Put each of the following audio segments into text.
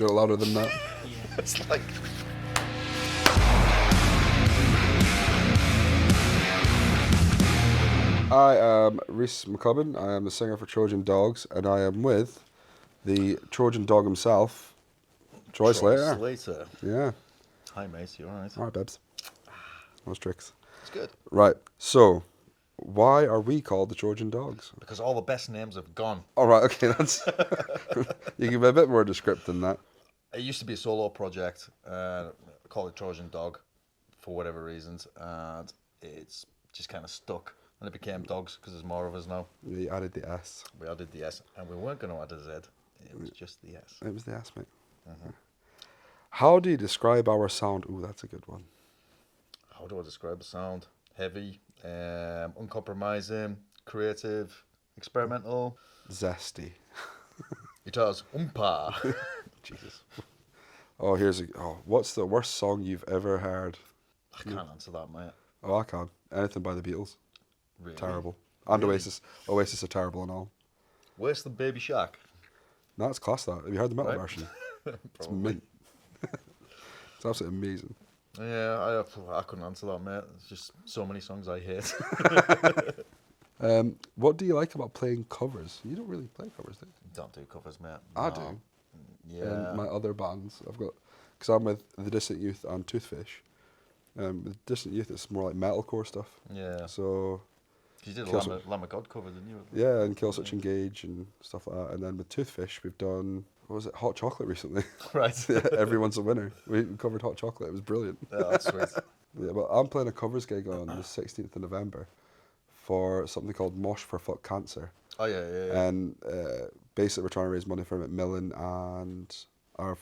Do it louder than that. It's like... I am Rhys McCubbin. I am the singer for Trojan Dogs, and I am with the Trojan dog himself, Troy Slater. Slater. Yeah. Hi, mate. You all right? All right, Bebs. Those tricks. It's good. Right. So, why are we called the Trojan Dogs? Because all the best names have gone. All right. Okay. That's. You can be a bit more descriptive than that. It used to be a solo project. Called it Trojan Dog for whatever reasons. And it's just kind of stuck. And it became Dogs because there's more of us now. We added the S. We added the S. And we weren't going to add a Z. It was just the S. It was the S, mate. Mm-hmm. How do you describe our sound? Ooh, that's a good one. How do I describe the sound? Heavy, uncompromising, creative, experimental. Zesty. It has oompa. Jesus. Oh, what's the worst song you've ever heard? I can't answer that, mate. Oh, I can. Anything by the Beatles. Really? Terrible. And Really? Oasis. Oasis are terrible and all. Worse than Baby Shark. No, it's class that. Have you heard the metal Right. version? It's Probably. mint. It's absolutely amazing. Yeah, I couldn't answer that, mate. There's just so many songs I hate. What do you like about playing covers? You don't really play covers, do you? Don't do covers, mate. I No. do. Yeah. In my other bands, because I'm with The Distant Youth and Toothfish. With Distant Youth, it's more like metalcore stuff. Yeah. So, You did a Kill Lamb of God cover, didn't you? yeah, and Kill Switch Engage and stuff like that. And then with Toothfish, we've done, what was it, Hot Chocolate recently. Right. Yeah, Everyone's a Winner. We covered Hot Chocolate. It was brilliant. Yeah, that's sweet. Yeah, but I'm playing a covers gig on the 16th of November for something called Mosh for Fuck Cancer. Oh, yeah. And basically, we're trying to raise money for Macmillan and one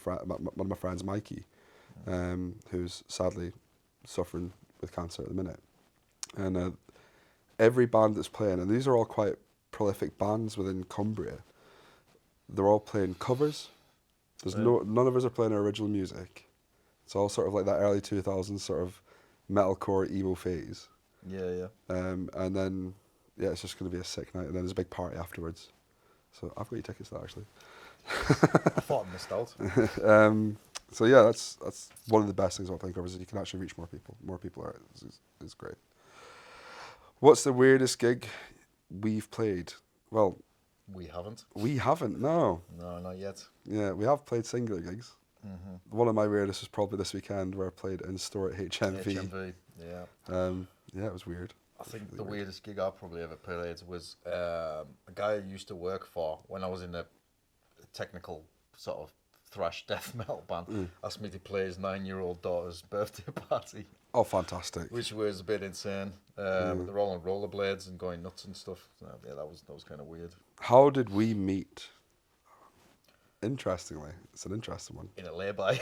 of my friends, Mikey, who's sadly suffering with cancer at the minute. And every band that's playing, and these are all quite prolific bands within Cumbria, they're all playing covers. There's none of us are playing original music. It's all sort of like that early 2000s sort of metalcore emo phase. Yeah. And then, yeah, it's just going to be a sick night, and then there's a big party afterwards. So I've got your tickets to that, actually. I thought I missed out. So yeah, that's one of the best things about playing covers is you can actually reach more people. More people are is great. What's the weirdest gig we've played? Well, We haven't. we haven't. No. No, not yet. Yeah, we have played singular gigs. Mm-hmm. One of my weirdest was probably this weekend where I played in store at HMV. HMV, yeah. Yeah, it was weird. I think the weirdest gig I probably ever played was a guy I used to work for when I was in a technical sort of thrash death metal band. Asked me to play his 9-year-old daughter's birthday party, Oh, fantastic. which was a bit insane. They're all on rollerblades and going nuts and stuff. Yeah, that was kind of weird. How did we meet? Interestingly, it's an interesting one. In a lay-by.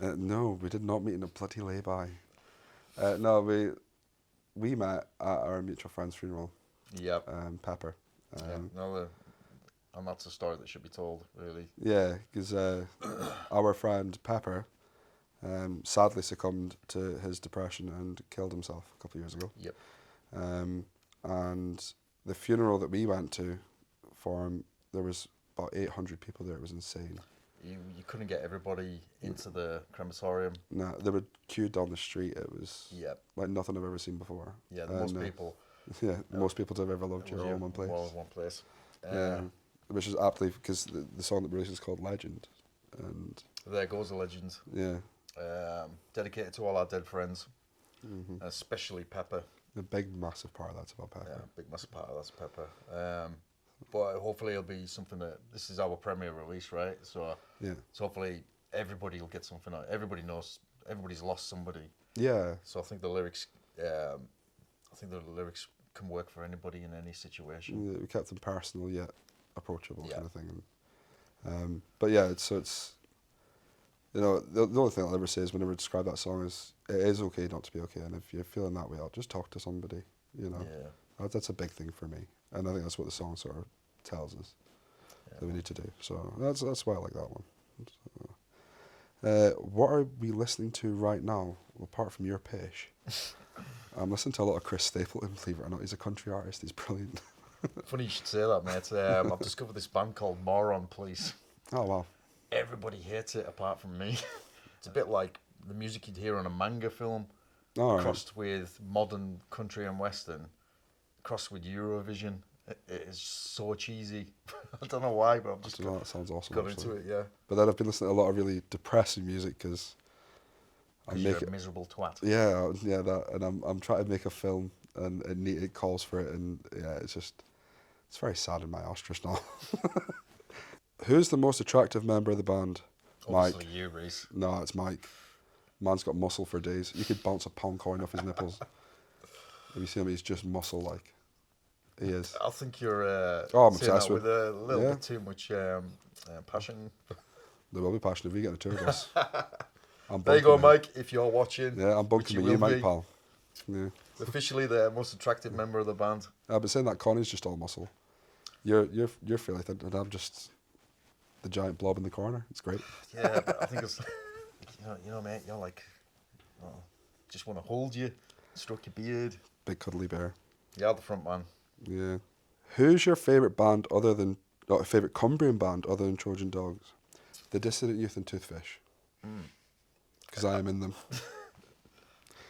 No, we did not meet in a bloody lay-by. No, we met at our mutual friend's funeral. Yep. Pepper. Yeah. No, and that's a story that should be told, really. Yeah, because our friend Pepper sadly succumbed to his depression and killed himself a couple of years ago. Yep. And the funeral that we went to for him, there was about 800 people there. It was insane. You couldn't get everybody into the crematorium. No, they were queued down the street. It was Yep. like nothing I've ever seen before. Yeah, And, most people. Yeah, most people to have ever loved you are all in one place. All in one place. Yeah, which is aptly because the song that we released is called Legend, and There goes a legend. yeah, Dedicated to all our dead friends, especially Pepper. a big massive part of that's about Pepper. Yeah, big massive part of that's Pepper. But hopefully it'll be something that this is our premiere release, right? So Yeah, hopefully everybody will get something out. Everybody knows. Everybody's lost somebody. yeah, So I think the lyrics. Can work for anybody in any situation. yeah, we kept them personal yet approachable Yeah. kind of thing. But yeah, it's you know the only thing I'll ever say is whenever I describe that song is it is okay not to be okay, and if you're feeling that way, I'll just talk to somebody. You know, Yeah. that's a big thing for me, and I think that's what the song sort of tells us that we need to do. So that's why I like that one. What are we listening to right now, apart from your pitch? I'm listening to a lot of Chris Stapleton, believe it or not. He's a country artist. He's brilliant. Funny you should say that, mate. I've discovered this band called Moron Police. Oh, wow. everybody hates it apart from me. It's a bit like the music you'd hear on a manga film, All right. crossed with modern country and western, crossed with Eurovision. It is so cheesy. I don't know why, but I've just So that sounds awesome. got Actually. into it. Yeah, But then I've been listening to a lot of really depressing music because I because make you're it. a miserable twat. Yeah, that, and I'm trying to make a film, and it calls for it, and yeah, it's very sad in my ostrich now. Who's the most attractive member of the band? Obviously, Mike. you, Reese. No, it's Mike. Man's got muscle for days. You could bounce a pound coin off his nipples. If you see him, he's just muscle like. He is. I think you're Oh, I'm saying obsessed that with- with a little yeah. bit too much passion. There will be passion if you get the two of us. I'm There you go, bunking Mike. If you're watching, with- Yeah, I'm which bunking with you, will Mike, be, pal. Yeah. officially the most attractive member of the band. I've been saying that Connie's just all muscle. You're fairly thin, and I'm just the giant blob in the corner. It's great. Yeah, but I think it's you know, mate. You're like, oh, just want to hold you, stroke your beard. Big cuddly bear. You're the front man. Yeah. Who's your favourite band other than favourite Cumbrian band other than Trojan Dogs? The Dissident Youth and Toothfish. Because I am in them.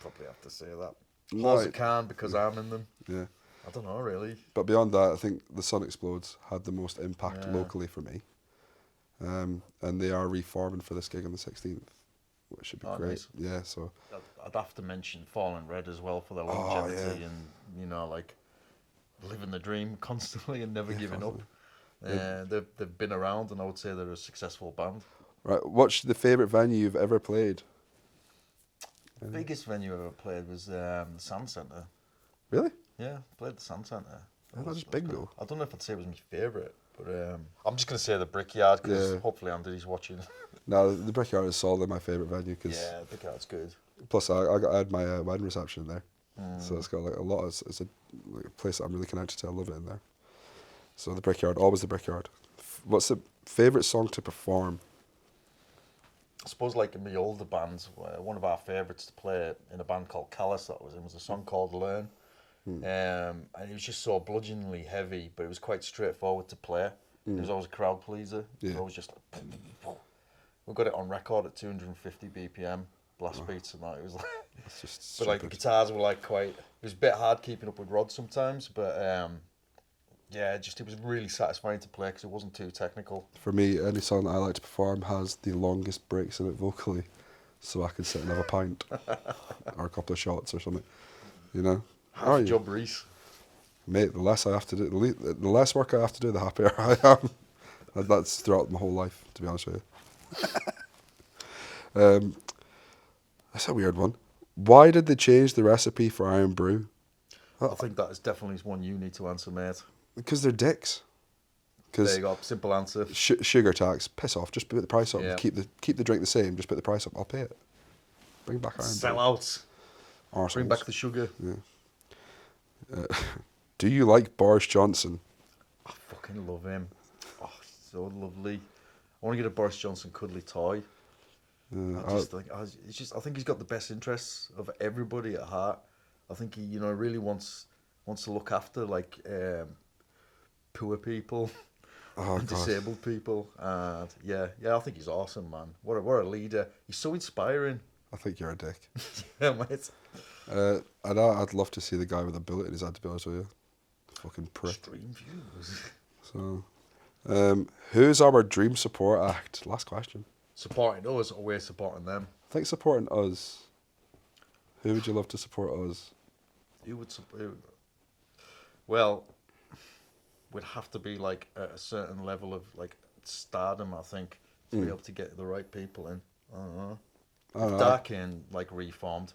Probably have to say that. No, As I can because I'm in them. yeah. I don't know really. But beyond that, I think The Sun Explodes had the most impact Yeah. locally for me. And they are reforming for this gig on the 16th, which should be Oh, great. nice. Yeah, so I'd have to mention Fallen Red as well for their Oh, longevity yeah. and like living the dream constantly and never Yeah, giving up. constantly. They've been around and I would say they're a successful band. right. What's the favourite venue you've ever played? The biggest venue I ever played was the Sand Centre. Really? Yeah, played the Sand Centre. Yeah, that's good. bingo. I don't know if I'd say it was my favourite, but I'm just going to say the Brickyard because Yeah. hopefully Andy's watching. No, the Brickyard is solidly my favourite venue because Yeah, the Brickyard's good. plus I had my wedding reception in there, so it's got like a lot. It's a, like, a place that I'm really connected to. I love it in there. So the Brickyard, always the Brickyard. What's the favourite song to perform? I suppose like in the older bands, one of our favourites to play in a band called Callous that was in was a song called Learn. And it was just so bludgeoningly heavy, but it was quite straightforward to play. It was always a crowd pleaser. It was Yeah. always just like, we got it on record at 250 BPM, blast beats and that. It was like, It's just but like the stupid. guitars were like quite, it was a bit hard keeping up with Rod sometimes, but yeah, it was really satisfying to play because it wasn't too technical. For me, any song that I like to perform has the longest breaks in it vocally, so I can sit and have a pint or a couple of shots or something. You know. Half Oh, a yeah. job, Reese. Mate, the less I have to do, the less work I have to do, the happier I am. And that's throughout my whole life, to be honest with you. That's a weird one. Why did they change the recipe for Iron Brew? I think that is definitely one you need to answer, mate. Because they're dicks. There Because you go, simple answer. sugar tax, piss off. Just put the price up. Yeah. Keep the drink the same. Just put the price up. I'll pay it. Bring back Iron Sell Brew. out. Arseholes. Bring back the sugar. Do you like Boris Johnson? I fucking love him. Oh, he's so lovely. I want to get a Boris Johnson cuddly toy. I just think I think he's got the best interests of everybody at heart. I think he, really wants to look after like poor people, Oh, and God. disabled people, and yeah, I think he's awesome, man. What a leader. He's so inspiring. I think you're a dick. Yeah, mate. I'd love to see the guy with a bullet in his head, to be honest with you. Fucking prick. Extreme views. So, who's our dream support act? Last question. Supporting us or we're supporting them? I think supporting us. Who would you love to support us? Who would support? Well, we'd have to be like at a certain level of like stardom, I think, to be able to get the right people in. I don't know. I don't know. Darkin like reformed.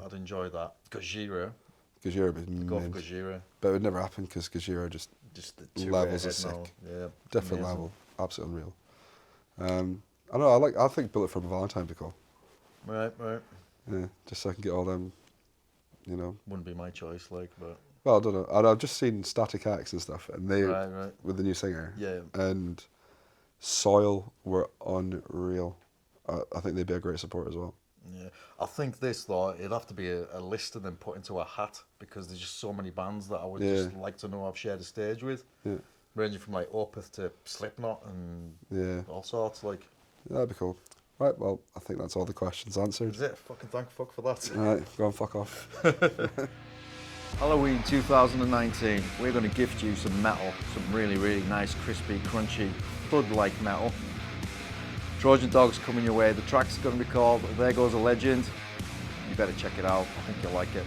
I'd enjoy that. Gojira, Gajira would go for mint. Gojira. But it would never happen because Gajira just Just the two Levels ahead of now. sick. Yeah, different amazing. level. Absolutely unreal. I don't know. I think Bullet for Valentine to call. Right. Yeah, just so I can get all them. You know. Wouldn't be my choice, like, but Well, I don't know. I've just seen Static X and stuff, and they right. with the new singer. Yeah. And Soil were unreal. I think they'd be a great support as well. Yeah, I think this though it'd have to be a list and then put into a hat because there's just so many bands that I would just like to know I've shared a stage with. Yeah. ranging from like Opeth to Slipknot and Yeah, all sorts. Like, that'd be cool. Right, well, I think that's all the questions answered. is it? Fucking thank fuck for that. All right, go and fuck off. Halloween 2019, we're going to gift you some metal, some really, really nice, crispy, crunchy, thud-like metal. Trojan Dog's coming your way. The track's going to be called There Goes a Legend. You better check it out. I think you'll like it.